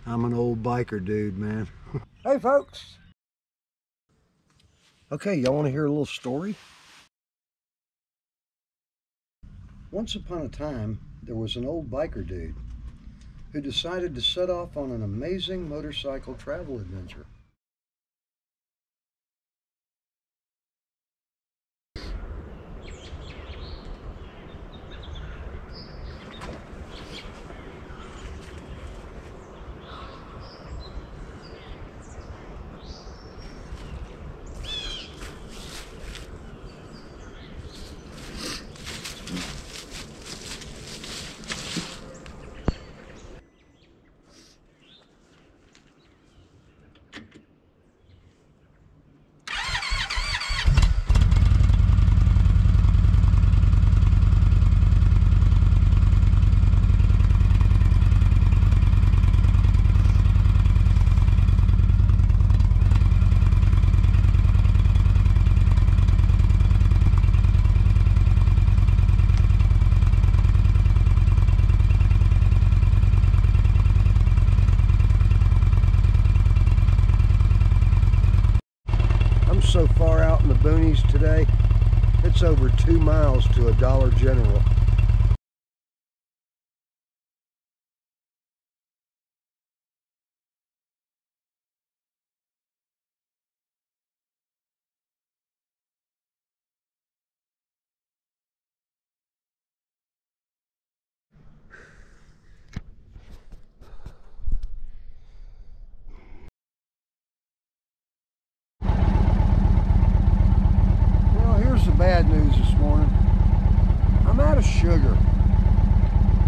I'm an old biker dude, man. Hey folks. Okay, y'all want to hear a little story? Once upon a time, there was an old biker dude who decided to set off on an amazing motorcycle travel adventure. So far out in the boonies today, it's over 2 miles to a Dollar General. Bad news this morning. I'm out of sugar,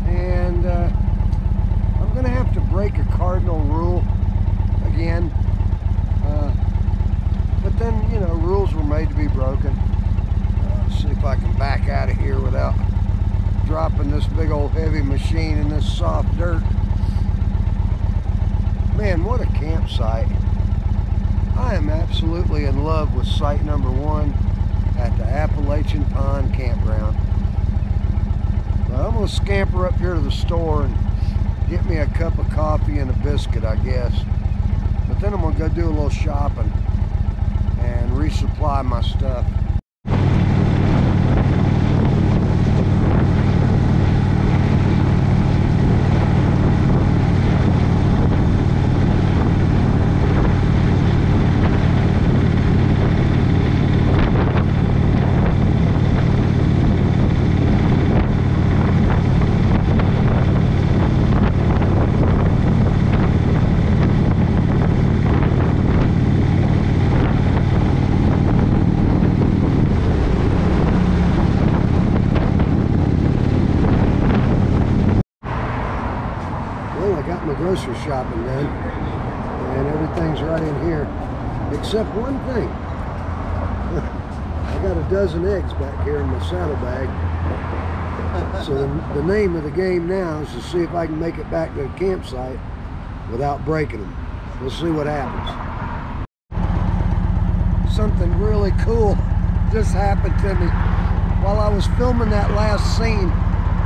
and I'm gonna have to break a cardinal rule again, but then, you know, rules were made to be broken. See if I can back out of here without dropping this big old heavy machine in this soft dirt. Man, what a campsite. I am absolutely in love with site number 1 at the Appalachian Pond Campground. Well, I'm going to scamper up here to the store and get me a cup of coffee and a biscuit, I guess. But then I'm going to go do a little shopping and resupply my stuff. Grocery shopping done, and everything's right in here except one thing. I got a dozen eggs back here in my saddlebag, so the name of the game now is to see if I can make it back to the campsite without breaking them. We'll see what happens. Something really cool just happened to me while I was filming that last scene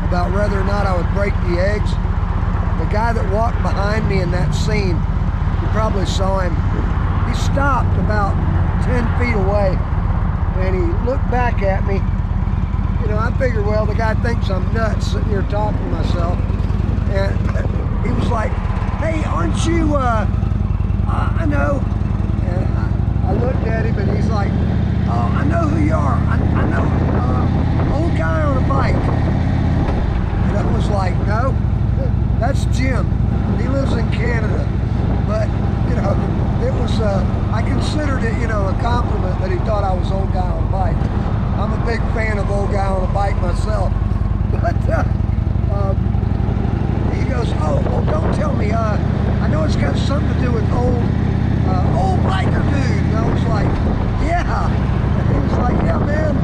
about whether or not I would break the eggs. The guy that walked behind me in that scene, you probably saw him, he stopped about 10 feet away and he looked back at me. You know, I figured, well, the guy thinks I'm nuts sitting here talking to myself. And he was like, hey, aren't you, I know. And I looked at him and he's like, oh, I know who you are. I know, old guy on a bike. And I was like, no. That's Jim. He lives in Canada. But, you know, it was, I considered it, you know, a compliment that he thought I was old guy on a bike. I'm a big fan of old guy on a bike myself. But he goes, oh, well, don't tell me. I know it's got something to do with old biker dude. And I was like, yeah. And he was like, yeah, man,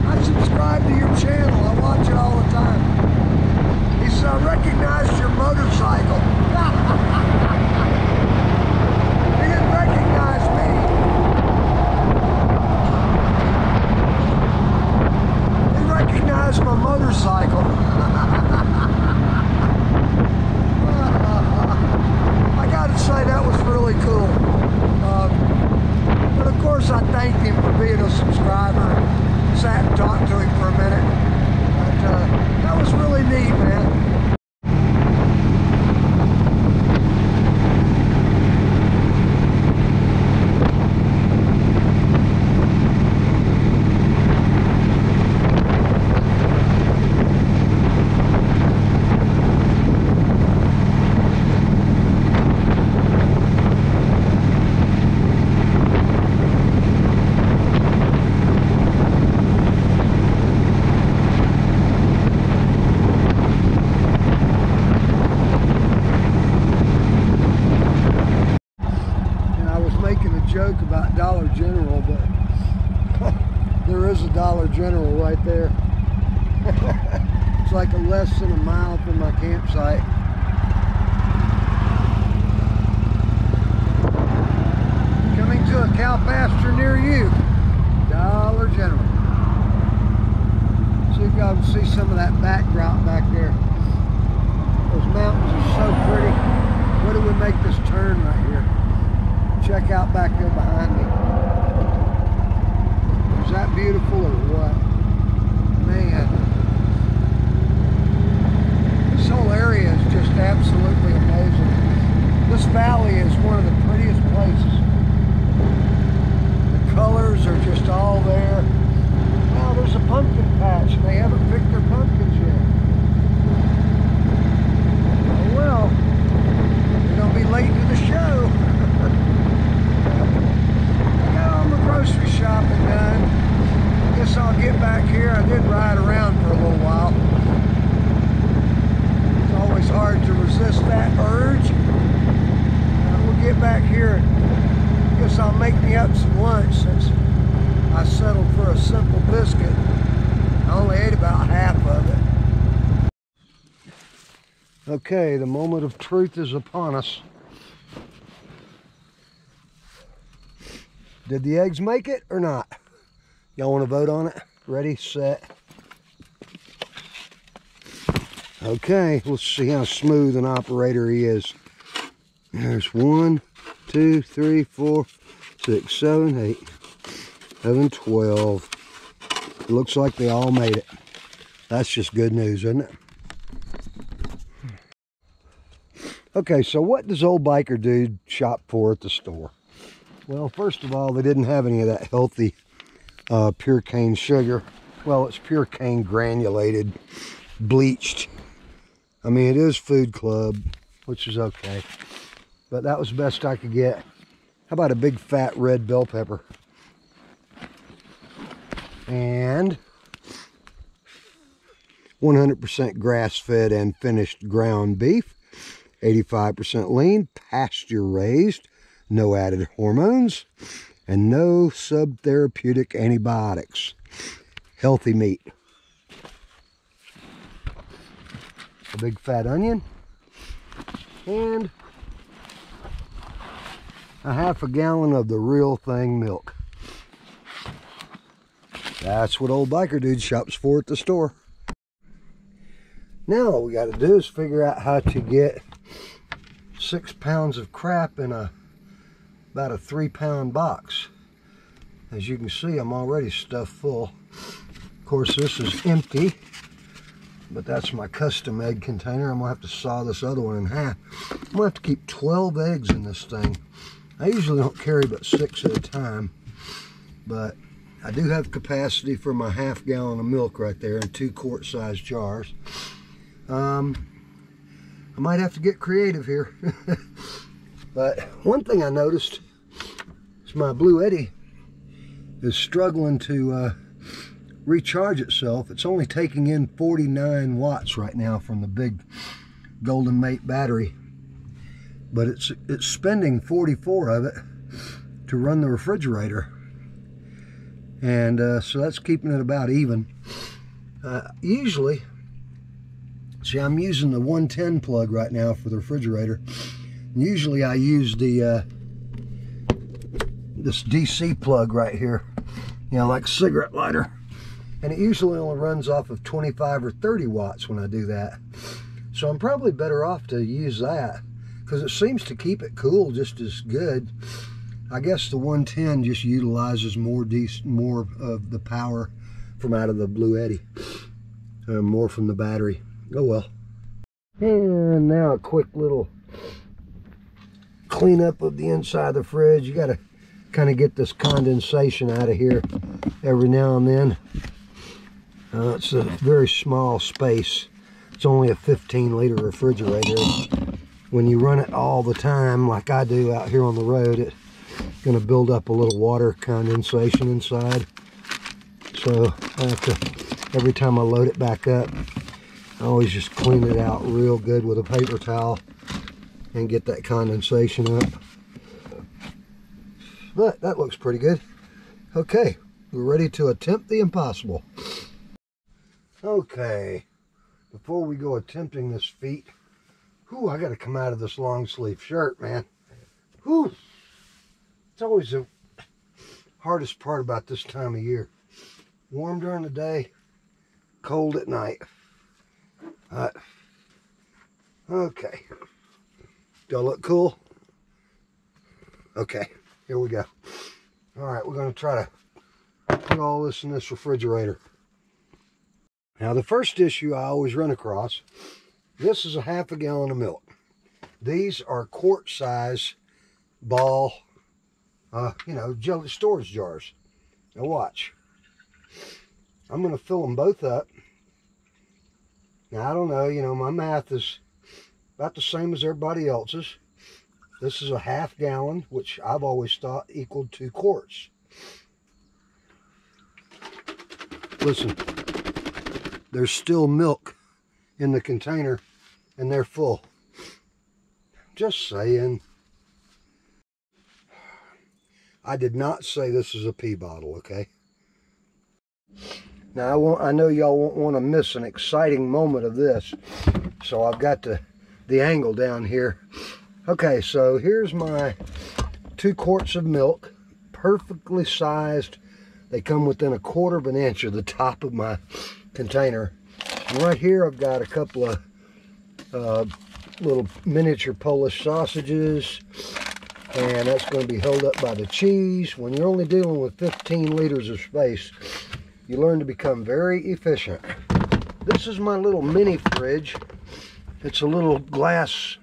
I subscribe to your channel. I watch it all the time. He said, I recognized your motorcycle. He didn't recognize me. He recognized my motorcycle. Dollar General right there. It's like less than a mile from my campsite. Coming to a cow pasture near you. Dollar General. See if y'all can see some of that backdrop back there. Those mountains are so pretty. What do we make this turn right here? Check out back there behind me. Is that beautiful or what? Man. This whole area is just absolutely amazing. This valley is one of the prettiest places. The colors are just all there. Now there's a pumpkin patch and they haven't picked their pumpkins yet. Oh well, they're gonna be late to the show. I got all my grocery shopping done. Guess I'll get back here. I did ride around for a little while. It's always hard to resist that urge. We'll get back here. Guess I'll make me up some lunch since I settled for a simple biscuit. I only ate about half of it. Okay, the moment of truth is upon us. Did the eggs make it or not? Y'all want to vote on it? Ready, set. Okay, let's see how smooth an operator he is. There's 1, 2, 3, 4, 6, 7, 8, 11, 12. It looks like they all made it. That's just good news, isn't it? Okay, so what does old biker dude shop for at the store? Well, first of all, they didn't have any of that healthy pure cane sugar. Well, it's pure cane granulated, bleached. I mean, it is Food Club, which is okay. But that was the best I could get. How about a big fat red bell pepper? And 100% grass-fed and finished ground beef. 85% lean, pasture raised, no added hormones, and no sub-therapeutic antibiotics. Healthy meat. A big fat onion. And a half a gallon of the real thing milk. That's what old biker dude shops for at the store. Now all we got to do is figure out how to get 6 pounds of crap in about a 3-pound box. As you can see, I'm already stuffed full. Of course, this is empty, but that's my custom egg container. I'm gonna have to saw this other one in half. I'm gonna have to keep 12 eggs in this thing. I usually don't carry but 6 at a time, but I do have capacity for my half gallon of milk right there in 2 quart-sized jars. I might have to get creative here. But one thing I noticed is my Blue Eddy is struggling to recharge itself. It's only taking in 49 watts right now from the big Goldenmate battery, but it's spending 44 of it to run the refrigerator, and so that's keeping it about even. Usually, see, I'm using the 110 plug right now for the refrigerator. Usually I use the this DC plug right here, you know, like a cigarette lighter, and it usually only runs off of 25 or 30 watts when I do that. So I'm probably better off to use that because it seems to keep it cool just as good. I guess the 110 just utilizes more of the power from out of the Blue Eddy, more from the battery. Oh well. And now a quick little cleanup of the inside of the fridge. You got to kind of get this condensation out of here every now and then. It's a very small space. It's only a 15-liter refrigerator. When you run it all the time, like I do out here on the road, it's going to build up a little water condensation inside. So I have to, every time I load it back up, I always just clean it out real good with a paper towel and get that condensation up. But that looks pretty good. Okay, We're ready to attempt the impossible. Okay, before we go attempting this feat, whew, I got to come out of this long sleeve shirt, man. Whew. It's always the hardest part about this time of year. Warm during the day, cold at night. Okay. Do I look cool? Okay, here we go. All right, we're going to try to put all this in this refrigerator. Now, the first issue I always run across, this is a half a gallon of milk. These are quart size ball, jelly storage jars. Now watch. I'm going to fill them both up. Now, I don't know, my math is about the same as everybody else's. This is a half gallon, which I've always thought equaled 2 quarts. Listen, there's still milk in the container and they're full. Just saying. I did not say this is a pee bottle, okay? Now, I know y'all won't want to miss an exciting moment of this, so I've got the angle down here. Okay, so here's my 2 quarts of milk, perfectly sized. They come within 1/4 of an inch of the top of my container. And right here I've got a couple of little miniature Polish sausages, and that's going to be held up by the cheese. When you're only dealing with 15 liters of space, you learn to become very efficient. This is my little mini fridge. It's a little glass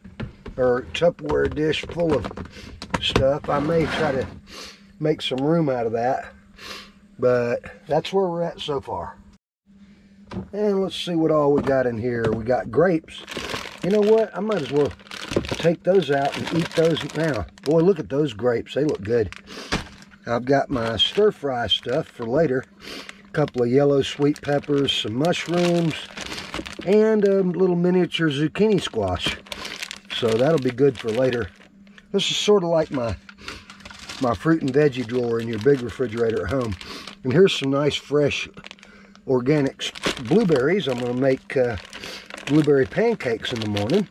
or Tupperware dish full of stuff. I may try to make some room out of that, but that's where we're at so far. And let's see what all we got in here. We got grapes. You know what? I might as well take those out and eat those now. Boy, look at those grapes. They look good. I've got my stir-fry stuff for later. A couple of yellow sweet peppers, some mushrooms, and a little miniature zucchini squash. So that'll be good for later. This is sort of like my fruit and veggie drawer in your big refrigerator at home. And here's some nice fresh organic blueberries. I'm going to make blueberry pancakes in the morning.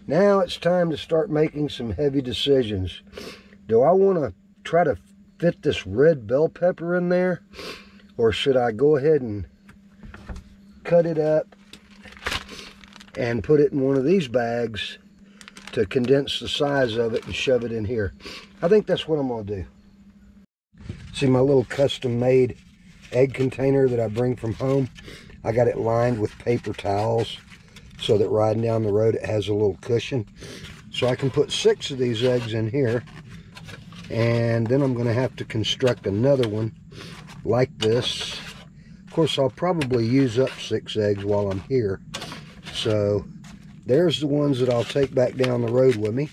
Now it's time to start making some heavy decisions. Do I want to try to fit this red bell pepper in there? Or should I go ahead and cut it up and put it in one of these bags to condense the size of it and shove it in here? I think that's what I'm going to do. See my little custom made egg container that I bring from home? I got it lined with paper towels so that riding down the road it has a little cushion. So I can put 6 of these eggs in here, and then I'm going to have to construct another one like this. Of course, I'll probably use up 6 eggs while I'm here. So there's the ones that I'll take back down the road with me,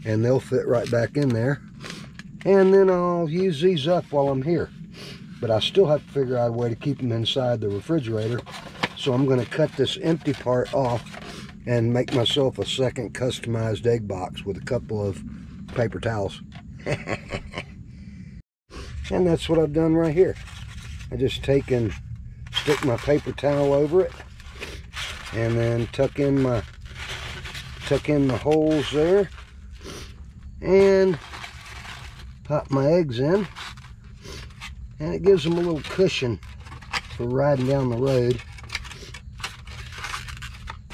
and they'll fit right back in there. And then I'll use these up while I'm here. But I still have to figure out a way to keep them inside the refrigerator. So I'm going to cut this empty part off and make myself a second customized egg box with a couple of paper towels. And that's what I've done right here. I just take and stick my paper towel over it, and then tuck in the holes there, and pop my eggs in, and it gives them a little cushion for riding down the road.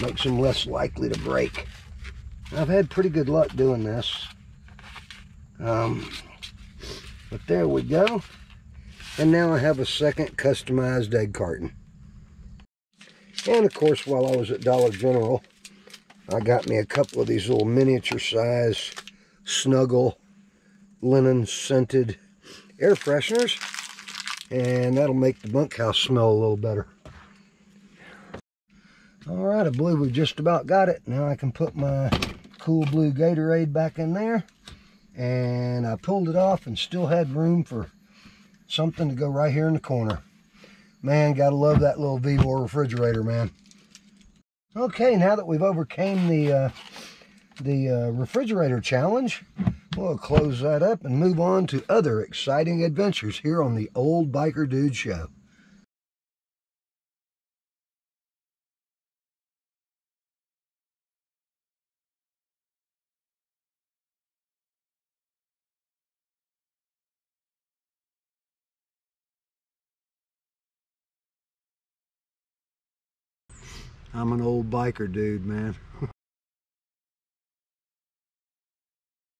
Makes them less likely to break. I've had pretty good luck doing this. But there we go. And now I have a second customized egg carton. And of course, while I was at Dollar General, I got me a couple of these little miniature size Snuggle linen scented air fresheners. And that'll make the bunkhouse smell a little better. Alright, I believe we've just about got it. Now I can put my cool blue Gatorade back in there. And I pulled it off and still had room for something to go right here in the corner. Man, gotta love that little Vevor refrigerator, man. Okay, now that we've overcame the refrigerator challenge, We'll close that up and move on to other exciting adventures here on the Old Biker Dude Show. I'm an old biker dude, man.